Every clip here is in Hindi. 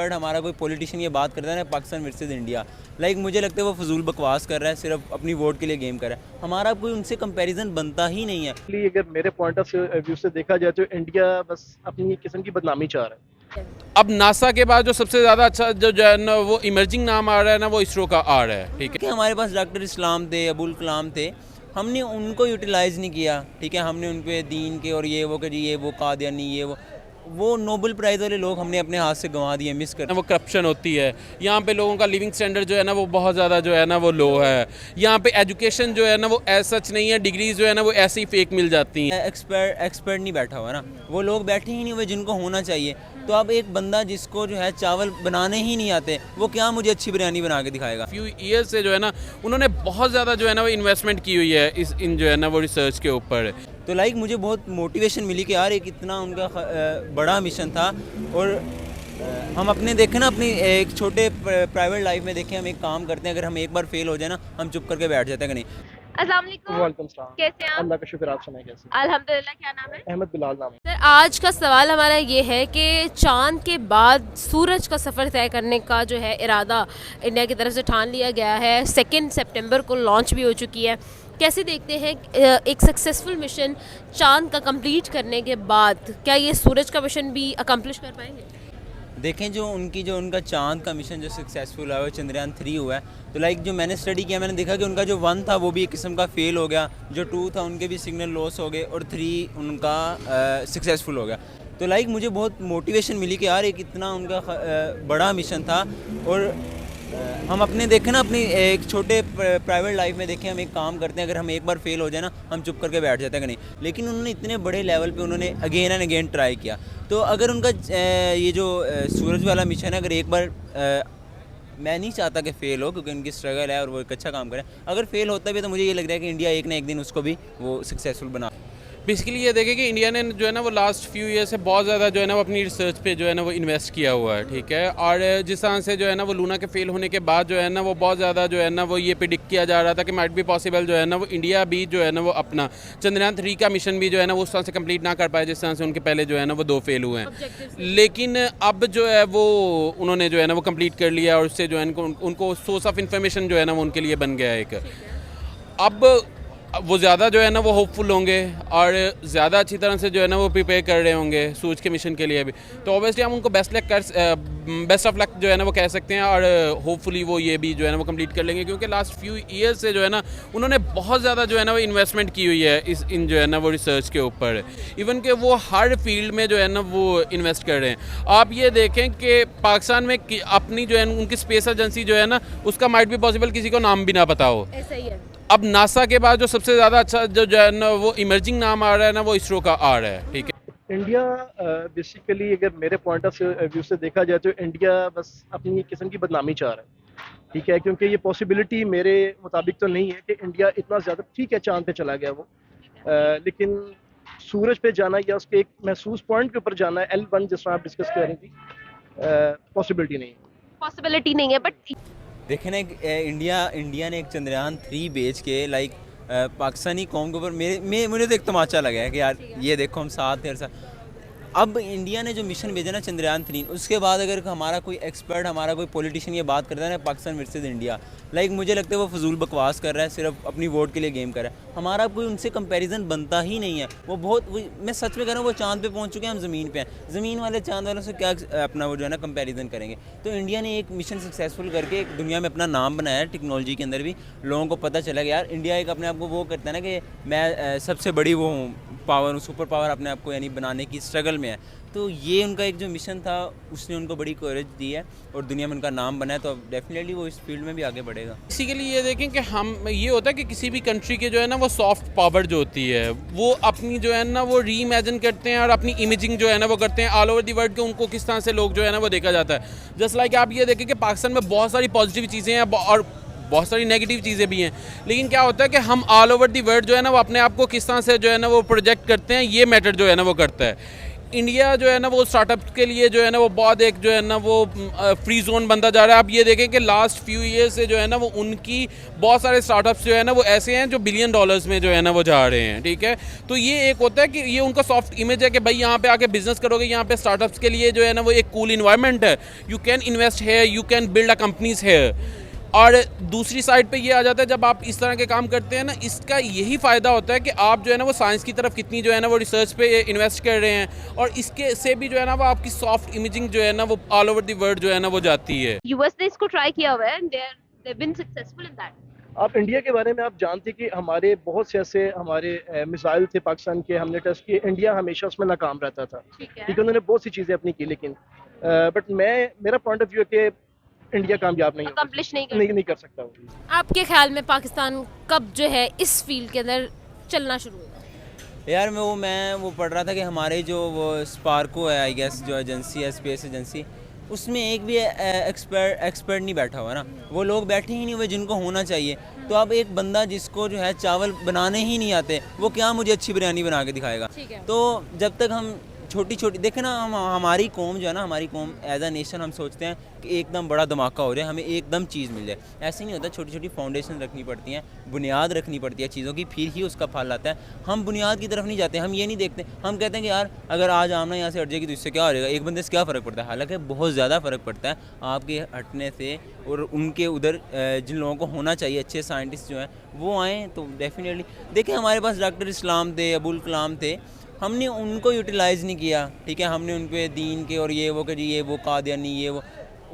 बट हमारा कोई पॉलिटिशियन ये बात करता है ना पाकिस्तान वर्सेस इंडिया, मुझे लगता है वो फजूल बकवास कर रहा है, सिर्फ अपनी वोट के लिए गेम कर रहा है। हमारा कोई उनसे कंपैरिजन बनता ही नहीं है। अगर मेरे पॉइंट ऑफ व्यू से देखा जाए तो इंडिया बस अपनी किस्म की बदनामी चाह रहा है। अब नासा के बाद जो सबसे ज़्यादा अच्छा जो है ना वो इमर्जिंग नाम आ रहा है ना वो इसरो का आ रहा है। ठीक है, कि हमारे पास डॉक्टर इस्लाम थे, अबुल कलाम थे, हमने उनको यूटिलाइज़ नहीं किया। ठीक है, हमने उन पे दीन के और ये वो कि जी ये वो कादियानी ये वो नोबेल प्राइज़ वाले लोग हमने अपने हाथ से गंवा दिए, मिस कर। वो करप्शन होती है यहाँ पे, लोगों का लिविंग स्टैंडर्ड जो है ना वो बहुत ज़्यादा जो है ना वो लो है। यहाँ पे एजुकेशन जो है ना वो ऐसा सच नहीं है, डिग्रीज जो है ना वो ऐसे ही फेक मिल जाती हैं। एक्सपर्ट नहीं बैठा हुआ ना, वो लोग बैठे ही नहीं हुए जिनको होना चाहिए। तो अब एक बंदा जिसको जो है चावल बनाने ही नहीं आते, वो क्या मुझे अच्छी बिरयानी बना के दिखाएगा। फ्यू ईयर्स से जो है ना उन्होंने बहुत ज़्यादा जो है ना वो इन्वेस्टमेंट की हुई है इन जो है ना वो रिसर्च के ऊपर। तो मुझे बहुत मोटिवेशन मिली कि यार एक इतना उनका बड़ा मिशन था। और हम अपने देखें ना, अपनी एक छोटे प्राइवेट लाइफ में देखें, हम एक काम करते हैं, अगर हम एक बार फेल हो जाए ना, हम चुप करके बैठ जाते हैं कि नहीं। अस्सलाम वालेकुम। वालेकुम सलाम। कैसे हैं आप? अल्लाह का शुक्र, आप सुनाए कैसे? अल्हम्दुलिल्लाह। क्या नाम है? अहमद बिलाल नाम है। सर, आज का सवाल हमारा ये है कि चांद के बाद सूरज का सफ़र तय करने का जो है इरादा इंडिया की तरफ से ठान लिया गया है। 2 सितंबर को लॉन्च भी हो चुकी है। कैसे देखते हैं एक सक्सेसफुल मिशन चांद का कंप्लीट करने के बाद क्या ये सूरज का मिशन भी अकम्प्लिश कर पाएंगे? देखें जो उनका चांद का मिशन जो सक्सेसफुल हुआ है, चंद्रयान 3 हुआ है, तो जो मैंने स्टडी किया, मैंने देखा कि उनका जो 1 था वो भी एक किस्म का फेल हो गया, जो 2 था उनके भी सिग्नल लॉस हो गए, और 3 उनका सक्सेसफुल हो गया। तो मुझे बहुत मोटिवेशन मिली कि यार एक इतना उनका बड़ा मिशन था। और हम अपने देखें ना, अपनी एक छोटे प्राइवेट लाइफ में देखें, हम एक काम करते हैं, अगर हम एक बार फेल हो जाए ना, हम चुप करके बैठ जाते हैं कि नहीं। लेकिन उन्होंने इतने बड़े लेवल पे उन्होंने अगेन एंड अगेन ट्राई किया। तो अगर उनका ये जो सूरज वाला मिशन है, अगर एक बार मैं नहीं चाहता कि फ़ेल हो, क्योंकि उनकी स्ट्रगल है और वो एक अच्छा काम करें, अगर फेल होता भी तो मुझे ये लग रहा है कि इंडिया एक ना एक दिन उसको भी वो सक्सेसफुल बना। बेसिकली ये देखें कि इंडिया ने जो है ना वो लास्ट फ्यू ईयर से बहुत ज़्यादा जो है ना वो अपनी रिसर्च पे जो है ना वो इन्वेस्ट किया हुआ है। ठीक है, और जिस तरह से जो है ना वो लूना के फेल होने के बाद जो है ना वो बहुत ज़्यादा जो है ना वो ये प्रिडिक्ट किया जा रहा था कि माइट भी पॉसिबल जो है ना वो इंडिया भी जो है ना वो अपना चंद्रयान 3 का मिशन भी जो है ना वो उस तरह से कंप्लीट ना कर पाए जिस तरह से उनके पहले जो है ना वो 2 फेल हुए हैं। लेकिन अब जो है वो उन्होंने जो है ना वो कंप्लीट कर लिया, और उससे जो है उनको सोर्स ऑफ इन्फॉर्मेशन जो है ना वो उनके लिए बन गया एक। अब वो ज़्यादा जो है ना वो होपफुल होंगे और ज़्यादा अच्छी तरह से जो है ना वो प्रिपेयर कर रहे होंगे सूरज के मिशन के लिए भी। तो ऑब्वियसली हम उनको बेस्ट ऑफ लक जो है ना वो कह सकते हैं, और होपफुली वो ये भी जो है ना वो कंप्लीट कर लेंगे, क्योंकि लास्ट फ्यू ईयर्स से जो है ना उन्होंने बहुत ज़्यादा जो है ना वो इन्वेस्टमेंट की हुई है इन जो है ना वो रिसर्च के ऊपर। इवन कि वो हर फील्ड में जो है ना वो इन्वेस्ट कर रहे हैं। आप ये देखें कि पाकिस्तान में अपनी जो है उनकी स्पेस एजेंसी जो है ना उसका माइट भी पॉसिबल किसी को नाम भी ना पता हो। ऐसा ही है। अब नासा के बाद जो सबसे ज़्यादा अच्छा जो है ना वो इमर्जिंग नाम आ रहा है ना वो इसरो का आ रहा है। ठीक है, इंडिया बेसिकली अगर मेरे पॉइंट ऑफ व्यू से देखा जाए तो इंडिया बस अपनी किस्म की बदनामी चाह रहा है। ठीक है, क्योंकि ये पॉसिबिलिटी मेरे मुताबिक तो नहीं है कि इंडिया इतना ज़्यादा, ठीक है चांद पे चला गया वो, लेकिन सूरज पे जाना या उसके एक महसूस पॉइंट के ऊपर जाना, L1 जिस तरह आप डिस्कस कर रही थी, पॉसिबिलिटी नहीं है। पॉसिबिलिटी नहीं है, बट देखें ना, इंडिया ने एक चंद्रयान 3 बेच के पाकिस्तानी कौम के ऊपर मुझे तो एक तमाचा लगा है कि यार ये देखो हम साथ हैं। अब इंडिया ने जो मिशन भेजा ना चंद्रयान 3, उसके बाद अगर हमारा कोई एक्सपर्ट, हमारा कोई पॉलिटिशियन ये बात करता है ना पाकिस्तान वर्सेस इंडिया, मुझे लगता है वो फजूल बकवास कर रहा है, सिर्फ अपनी वोट के लिए गेम कर रहा है। हमारा कोई उनसे कंपैरिजन बनता ही नहीं है। मैं सच में कह रहा हूँ, वो चांद पे पहुँच चुके हैं, हम ज़मीन पे हैं। ज़मीन वाले चांद वालों से क्या अपना वो जो है ना कंपैरिजन करेंगे। तो इंडिया ने एक मिशन सक्सेसफुल करके एक दुनिया में अपना नाम बनाया है, टेक्नोलॉजी के अंदर भी लोगों को पता चला कि यार इंडिया एक अपने आप को वो करता है ना कि मैं सबसे बड़ी वो हूँ, पावर, सुपर पावर अपने आप को यानी बनाने की स्ट्रगल में है। तो ये उनका एक जो मिशन था उसने उनको बड़ी कवरेज दी है और दुनिया में उनका नाम बना है। तो अब डेफिनेटली वो इस फील्ड में भी आगे बढ़ेगा। इसी के लिए ये देखें कि हम ये होता है कि किसी भी कंट्री के जो है ना वो सॉफ्ट पावर जो होती है वो अपनी जो है ना वो री इमेजिन करते हैं और अपनी इमेजिंग जो है ना वो करते हैं ऑल ओवर दी वर्ल्ड के। उनको किस तरह से लोग जो है ना वो देखा जाता है। जस्ट लाइक आप ये देखें कि पाकिस्तान में बहुत सारी पॉजिटिव चीज़ें हैं और बहुत सारी नेगेटिव चीज़ें भी हैं, लेकिन क्या होता है कि हम ऑल ओवर दी वर्ल्ड जो है ना वो अपने आप को किस तरह से जो है ना वो प्रोजेक्ट करते हैं, ये मैटर जो है ना वो करता है। इंडिया जो है ना वो स्टार्टअप के लिए जो है ना वो बहुत एक जो है ना वो फ्री जोन बनता जा रहा है। आप ये देखें कि लास्ट फ्यू ईयर्स से जो है ना वो उनकी बहुत सारे स्टार्टअप्स जो है ना वो ऐसे हैं जो $बिलियन में जो है ना वो जा रहे हैं, ठीक है। तो ये एक होता है कि ये उनका सॉफ्ट इमेज है कि भाई यहाँ पे आके बिजनेस करोगे, यहाँ पे स्टार्टअप्स के लिए जो है ना वो एक कूल इन्वायरमेंट है, you can invest here, you can build a companies here. और दूसरी साइड पे ये आ जाता है जब आप इस तरह के काम करते हैं ना, इसका यही फ़ायदा होता है कि आप जो है ना वो साइंस की तरफ कितनी जो है ना वो रिसर्च पे इन्वेस्ट कर रहे हैं, और इसके से भी जो है ना वो आपकी सॉफ्ट इमेजिंग जो है ना वो ऑल ओवर द वर्ल्ड जो है ना वो जाती है। यूएस ने इसको ट्राई किया हुआ है and they been successful in that. आप इंडिया के बारे में आप जानते कि हमारे बहुत से ऐसे हमारे मिसाइल थे पाकिस्तान के, हमने टेस्ट किए, इंडिया हमेशा उसमें नाकाम रहता था। ठीक है। ठीक है, उन्होंने बहुत सी चीज़ें अपनी की, लेकिन बट मेरा पॉइंट ऑफ व्यू है कि इंडिया कामयाब नहीं होगा, अकम्प्लिश नहीं कर सकता वो। आपके ख्याल में पाकिस्तान कब जो है इस फील्ड के अंदर चलना शुरू होगा? यार मैं वो पढ़ रहा था कि हमारे जो वो स्पार्को है, आई गेस जो एजेंसी है, स्पेस एजेंसी, उसमें एक भी एक्सपर्ट नहीं बैठा हुआ ना, वो लोग बैठे ही नहीं हुए जिनको होना चाहिए। तो अब एक बंदा जिसको जो है चावल बनाने ही नहीं आते, वो क्या मुझे अच्छी बिरयानी बना के दिखाएगा? ठीक है। तो जब तक हम छोटी छोटी देखें ना, हमारी कौम जो है ना, हमारी कौम एज अ नेशन हम सोचते हैं कि एकदम बड़ा धमाका हो जाए, हमें एकदम चीज़ मिल जाए। ऐसे नहीं होता, छोटी छोटी फाउंडेशन रखनी पड़ती हैं, बुनियाद रखनी पड़ती है चीज़ों की, फिर ही उसका फल आता है। हम बुनियाद की तरफ नहीं जाते, हम ये नहीं देखते, हम कहते हैं कि यार अगर आज आमना यहाँ से हट जाएगी तो इससे क्या हो जाएगा, एक बंदे से क्या फ़र्क पड़ता है। हालांकि बहुत ज़्यादा फ़र्क पड़ता है आपके हटने से, और उनके उधर जिन लोगों को होना चाहिए अच्छे साइंटिस्ट जो हैं वो आएँ तो डेफिनेटली। देखिए हमारे पास डॉक्टर इस्लाम थे, अबुल कलाम थे, हमने उनको यूटिलाइज़ नहीं किया, ठीक है। हमने उन पे दीन के और ये वो कि जी ये वो कादियानी ये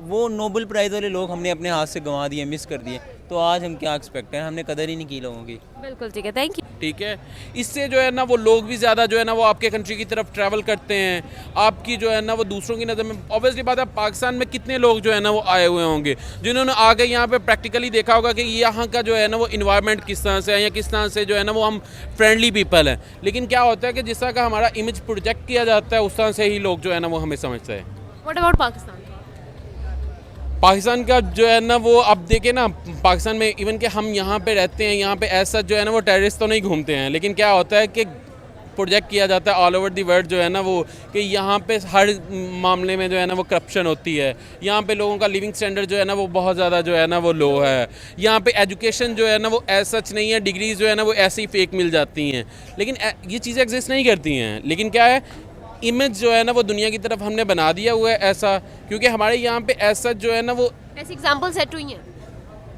वो नोबेल प्राइज़ वाले लोग हमने अपने हाथ से गंवा दिए, मिस कर दिए। तो आज हम क्या एक्सपेक्ट हैं, हमने कदर ही नहीं की लोगों की। बिल्कुल ठीक है, थैंक यू। ठीक है, इससे जो है ना वो लोग भी ज़्यादा जो है ना वो आपके कंट्री की तरफ ट्रैवल करते हैं, आपकी जो है ना वो दूसरों की नज़र में। ऑब्वियसली बात है, पाकिस्तान में कितने लोग जो है ना वो आए हुए होंगे जिन्होंने आगे यहाँ पे प्रैक्टिकली देखा होगा कि यहाँ का जो है ना वो इन्वायरमेंट किस तरह से है, या किस तरह से जो है ना वो हम फ्रेंडली पीपल हैं। लेकिन क्या होता है कि जिस तरह का हमारा इमेज प्रोजेक्ट किया जाता है, उस तरह से ही लोग जो है ना वो हमें समझते हैं। What about Pakistan? पाकिस्तान का जो है ना वो आप देखें ना, पाकिस्तान में इवन कि हम यहाँ पे रहते हैं, यहाँ पे ऐसा जो है ना वो टेररिस्ट तो नहीं घूमते हैं, लेकिन क्या होता है कि प्रोजेक्ट किया जाता है ऑल ओवर दी वर्ल्ड जो है ना वो कि यहाँ पे हर मामले में जो है ना वो करप्शन होती है, यहाँ पे लोगों का लिविंग स्टैंडर्ड जो है ना वो बहुत ज़्यादा जो है ना वो लो है, यहाँ पे एजुकेशन जो है ना वो ऐसा सच नहीं है, डिग्रीज जो है ना वो ऐसे ही फेक मिल जाती हैं। लेकिन ये चीज़ें एग्जिस्ट नहीं करती हैं, लेकिन क्या है, इमेज जो है ना वो दुनिया की तरफ हमने बना दिया हुआ है ऐसा, क्योंकि हमारे यहाँ पे ऐसा जो है ना वो ऐसे एग्जांपल सेट हुई हैं।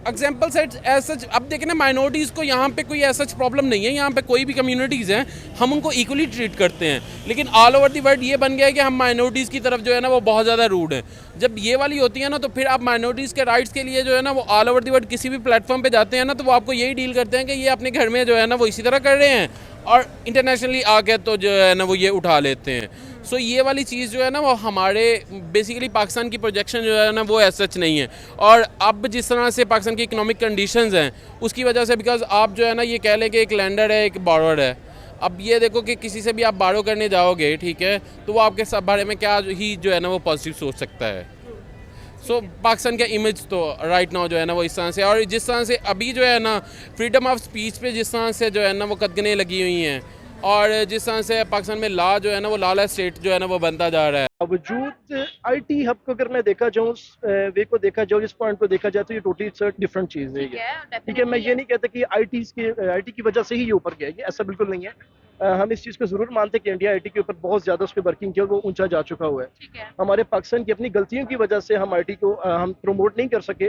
एग्जाम्पल सेट ऐसा। अब देखें ना, माइनॉरिटीज़ को यहाँ पे कोई ऐसा प्रॉब्लम नहीं है, यहाँ पे कोई भी कम्युनिटीज़ हैं हम उनको इक्वली ट्रीट करते हैं, लेकिन ऑल ओवर दी वर्ल्ड ये बन गया है कि हम माइनॉरिटीज़ की तरफ जो है ना वो बहुत ज़्यादा रूड हैं। जब ये वाली होती है ना, तो फिर आप माइनॉरिटीज़ के राइट्स के लिए जो है ना वो ऑल ओवर दी वर्ल्ड किसी भी प्लेटफॉर्म पे जाते हैं ना, तो वो आपको यही डील करते हैं कि ये अपने घर में जो है ना वो इसी तरह कर रहे हैं, और इंटरनेशनली आके तो जो है ना वो ये उठा लेते हैं। सो ये वाली चीज़ जो है ना वो हमारे बेसिकली पाकिस्तान की प्रोजेक्शन जो है ना वो ऐसा सच नहीं है। और अब जिस तरह से पाकिस्तान की इकोनॉमिक कंडीशंस हैं उसकी वजह से, बिकॉज आप जो है ना ये कह लें कि एक लैंडर है, एक बॉरोअर है। अब ये देखो कि किसी से भी आप बारो करने जाओगे, ठीक है, तो वो आपके सब बारे में क्या ही जो है ना वो पॉजिटिव सोच सकता है। सो पाकिस्तान का इमेज तो राइट नाउ जो है ना वो इस तरह से, और जिस तरह से अभी जो है ना फ्रीडम ऑफ स्पीच पे जिस तरह से जो है ना वो कदगने लगी हुई हैं, और जिस तरह से पाकिस्तान में लॉ जो है ना वो लॉलेस स्टेट जो है ना वो बनता जा रहा है। बावजूद आईटी हब को अगर मैं देखा जाऊँ, उस वे को देखा जाऊँ, इस पॉइंट को देखा जाए, तो ये टोटली डिफरेंट चीज़ है ये। ठीक है, मैं ये नहीं कहता कि आईटी की वजह से ही ये ऊपर गया, ये ऐसा बिल्कुल नहीं है। हम इस चीज़ को ज़रूर मानते हैं कि इंडिया आईटी के ऊपर बहुत ज़्यादा उस पर वर्किंग किया, वो ऊंचा जा चुका हुआ है। हमारे पाकिस्तान की अपनी गलतियों की वजह से हम आईटी को हम प्रमोट नहीं कर सके,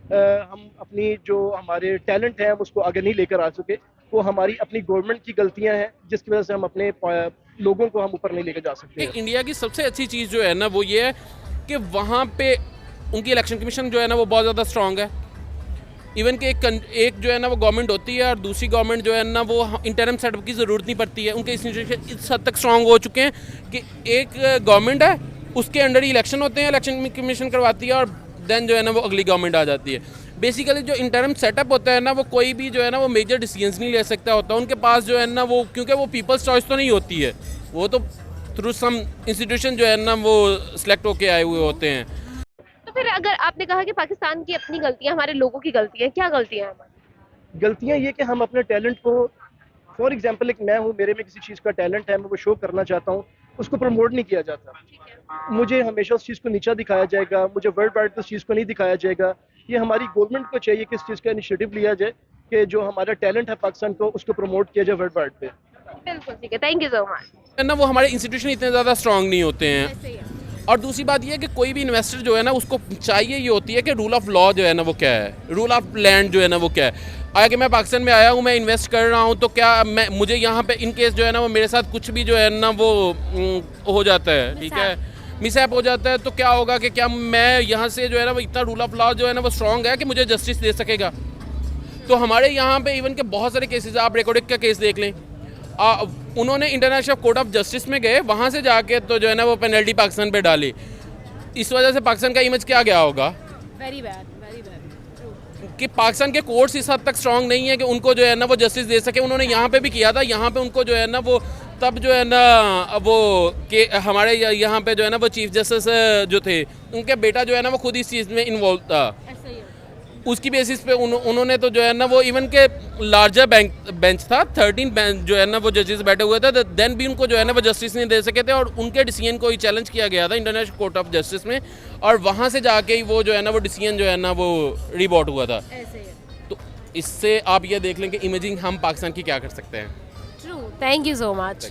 हम अपनी जो हमारे टैलेंट है हम उसको आगे नहीं लेकर आ सके। वो हमारी अपनी गवर्नमेंट की गलतियां हैं जिसकी वजह से हम अपने लोगों को हम ऊपर नहीं लेकर जा सकते। इंडिया की सबसे अच्छी चीज़ जो है ना वो ये है कि वहाँ पे उनकी इलेक्शन कमीशन जो है ना वो बहुत ज़्यादा स्ट्रांग है। इवन कि एक जो है ना वो गवर्नमेंट होती है और दूसरी गवर्नमेंट जो है ना वो इंटरम सेटअप की ज़रूरत नहीं पड़ती है। उनके इंस्टीट्यूशन इस हद तक स्ट्रांग हो चुके हैं कि एक गवर्नमेंट है, उसके अंडर ही इलेक्शन होते हैं, इलेक्शन कमीशन करवाती है, और देन जो है ना वो अगली गवर्नमेंट आ जाती है। बेसिकली जो इंटरम सेटअप होता है ना, वो कोई भी जो है ना वो मेजर डिसीजंस नहीं ले सकता होता उनके पास जो है ना वो, क्योंकि वो पीपल्स चॉइस तो नहीं होती है, वो तो थ्रू सम इंस्टीट्यूशन जो है ना वो सिलेक्ट होके आए हुए होते हैं। तो फिर अगर आपने कहा कि पाकिस्तान की अपनी गलतियां, हमारे लोगों की गलतियां, क्या गलतियां हैं हमारी? गलतियां ये कि हम अपने टैलेंट को, फॉर एग्जांपल एक मैं हूँ, मेरे में किसी चीज़ का टैलेंट है, मैं वो शो करना चाहता हूँ, उसको प्रमोट नहीं किया जाता। मुझे हमेशा उस चीज़ को नीचा दिखाया जाएगा, मुझे वर्ल्ड वाइड उस चीज़ को नहीं दिखाया जाएगा। ये हमारी गवर्नमेंट को चाहिए कि इस चीज़ का इनिशिएटिव लिया जाए कि जो हमारा टैलेंट है पाकिस्तान को उसको प्रमोट किया जाए वर्ल्ड वाइड पे। बिल्कुल ठीक है, थैंक यू सो मच। है ना, वो हमारे इंस्टीट्यूशन इतने ज़्यादा स्ट्रांग नहीं होते हैं। ऐसे ही है। और दूसरी बात ये है कि कोई भी इन्वेस्टर जो है ना उसको चाहिए ये होती है कि रूल ऑफ लॉ जो है ना वो क्या है, रूल ऑफ लैंड जो है ना वो क्या है। अगर मैं पाकिस्तान में आया हूँ, मैं इन्वेस्ट कर रहा हूँ, तो क्या मुझे यहाँ पे इन केस जो है ना वो मेरे साथ कुछ भी जो है ना वो हो जाता है, ठीक है, मिसहैप हो जाता है, तो क्या होगा कि क्या मैं यहाँ से जो है ना वो इतना रूल ऑफ लॉ जो है ना वो स्ट्रॉन्ग है कि मुझे जस्टिस दे सकेगा। तो हमारे यहाँ पे इवन के बहुत सारे केसेस, आप रिकॉर्डिंग का केस देख लें, उन्होंने इंटरनेशनल कोर्ट ऑफ जस्टिस में गए, वहाँ से जाके तो जो है ना वो पेनल्टी पाकिस्तान पे डाली। इस वजह से पाकिस्तान का इमेज क्या गया होगा वेरी बैड, वेरी बैड। कि पाकिस्तान के कोर्ट्स इस हद तक स्ट्रांग नहीं है कि उनको जो है ना वो जस्टिस दे सके। उन्होंने यहाँ पे भी किया था, यहाँ पे उनको जो है ना वो तब जो है ना वो कि हमारे यहाँ पे जो है ना वो चीफ जस्टिस जो थे, उनके बेटा जो है ना वो खुद इस चीज़ में इन्वॉल्व था। ऐसे ही है। उसकी बेसिस पे उन्होंने तो जो है ना वो इवन के लार्जर बेंच था, 13 बेंच जो है ना वो जजेस बैठे हुए थे, देन भी उनको जो है ना वो जस्टिस नहीं दे सके थे। और उनके डिसीजन को ही चैलेंज किया गया था इंटरनेशनल कोर्ट ऑफ जस्टिस में, और वहाँ से जाके ही वो जो है ना वो डिसीजन जो है ना वो रिवोट हुआ था। ऐसे ही है। तो इससे आप ये देख लें कि इमेजिंग हम पाकिस्तान की क्या कर सकते हैं। True, thank you so much.